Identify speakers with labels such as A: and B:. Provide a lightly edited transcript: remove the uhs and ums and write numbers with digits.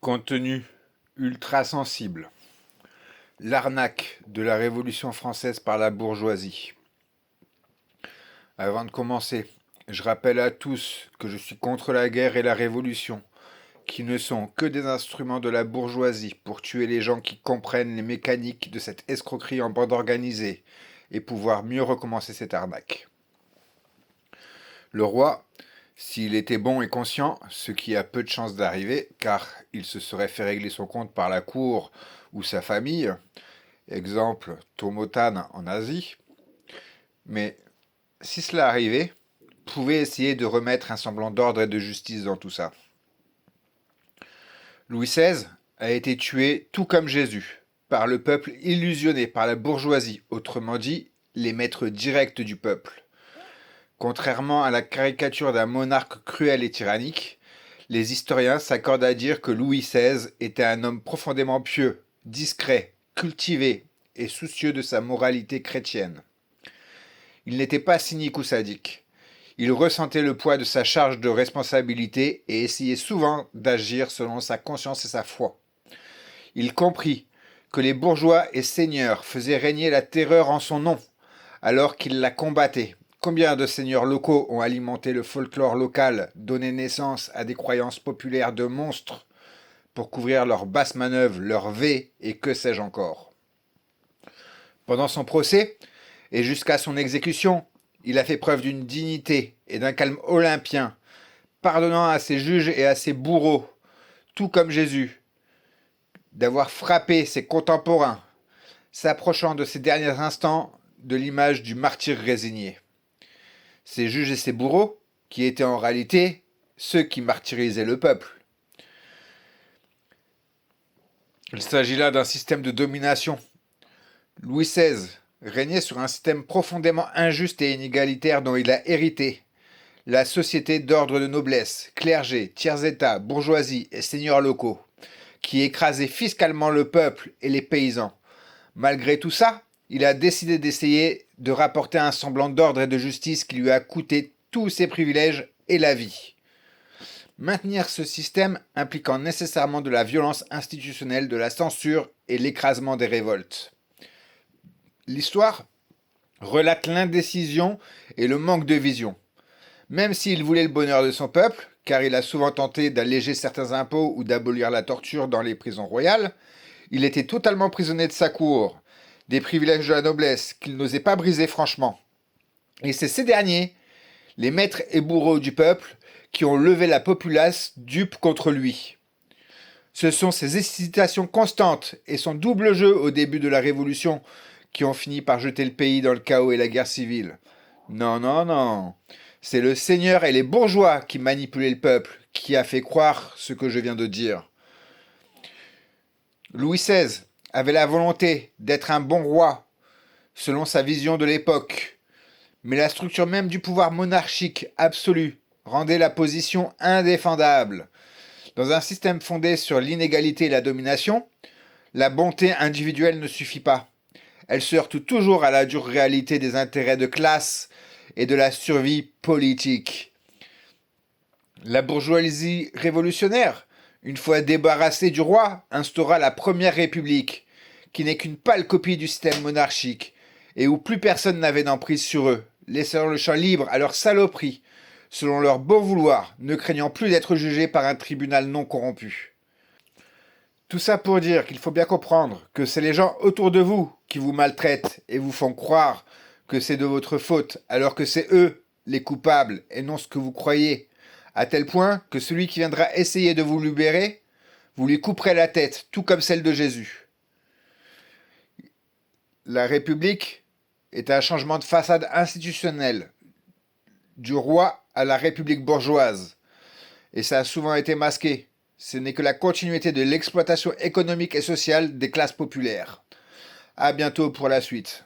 A: Contenu ultra sensible. L'arnaque de la Révolution française par la bourgeoisie. Avant de commencer, je rappelle à tous que je suis contre la guerre et la révolution, qui ne sont que des instruments de la bourgeoisie pour tuer les gens qui comprennent les mécaniques de cette escroquerie en bande organisée et pouvoir mieux recommencer cette arnaque. Le roi, s'il était bon et conscient, ce qui a peu de chances d'arriver, car il se serait fait régler son compte par la cour ou sa famille, exemple Tomotan en Asie, mais si cela arrivait, pouvait essayer de remettre un semblant d'ordre et de justice dans tout ça. Louis XVI a été tué tout comme Jésus, par le peuple illusionné par la bourgeoisie, autrement dit, les maîtres directs du peuple. Contrairement à la caricature d'un monarque cruel et tyrannique, les historiens s'accordent à dire que Louis XVI était un homme profondément pieux, discret, cultivé et soucieux de sa moralité chrétienne. Il n'était pas cynique ou sadique. Il ressentait le poids de sa charge de responsabilité et essayait souvent d'agir selon sa conscience et sa foi. Il comprit que les bourgeois et seigneurs faisaient régner la terreur en son nom, alors qu'il la combattait. Combien de seigneurs locaux ont alimenté le folklore local, donné naissance à des croyances populaires de monstres pour couvrir leurs basses manœuvres, leurs V et que sais-je encore. Pendant son procès, et jusqu'à son exécution, il a fait preuve d'une dignité et d'un calme olympien, pardonnant à ses juges et à ses bourreaux, tout comme Jésus, d'avoir frappé ses contemporains, s'approchant de ses derniers instants de l'image du martyr résigné. Ses juges et ses bourreaux, qui étaient en réalité ceux qui martyrisaient le peuple. Il s'agit là d'un système de domination. Louis XVI régnait sur un système profondément injuste et inégalitaire dont il a hérité. La société d'ordre de noblesse, clergé, tiers-état, bourgeoisie et seigneurs locaux, qui écrasait fiscalement le peuple et les paysans. Malgré tout ça, il a décidé d'essayer de rapporter un semblant d'ordre et de justice qui lui a coûté tous ses privilèges et la vie. Maintenir ce système impliquant nécessairement de la violence institutionnelle, de la censure et l'écrasement des révoltes. L'histoire relate l'indécision et le manque de vision. Même s'il voulait le bonheur de son peuple, car il a souvent tenté d'alléger certains impôts ou d'abolir la torture dans les prisons royales, il était totalement prisonnier de sa cour, des privilèges de la noblesse qu'il n'osait pas briser franchement. Et c'est ces derniers, les maîtres et bourreaux du peuple, qui ont levé la populace dupe contre lui. Ce sont ses hésitations constantes et son double jeu au début de la Révolution qui ont fini par jeter le pays dans le chaos et la guerre civile. Non, non, non. C'est le seigneur et les bourgeois qui manipulaient le peuple qui a fait croire ce que je viens de dire. Louis XVI avait la volonté d'être un bon roi, selon sa vision de l'époque, mais la structure même du pouvoir monarchique absolu rendait la position indéfendable. Dans un système fondé sur l'inégalité et la domination, la bonté individuelle ne suffit pas. Elle se heurte toujours à la dure réalité des intérêts de classe et de la survie politique. La bourgeoisie révolutionnaire, une fois débarrassée du roi, instaura la première république, qui n'est qu'une pâle copie du système monarchique, et où plus personne n'avait d'emprise sur eux, laissant le champ libre à leur saloperie, selon leur bon vouloir, ne craignant plus d'être jugés par un tribunal non corrompu. Tout ça pour dire qu'il faut bien comprendre que c'est les gens autour de vous qui vous maltraitent et vous font croire que c'est de votre faute, alors que c'est eux les coupables et non ce que vous croyez, à tel point que celui qui viendra essayer de vous libérer, vous lui couperez la tête, tout comme celle de Jésus. La République est un changement de façade institutionnelle, du roi à la République bourgeoise, et ça a souvent été masqué. Ce n'est que la continuité de l'exploitation économique et sociale des classes populaires. À bientôt pour la suite.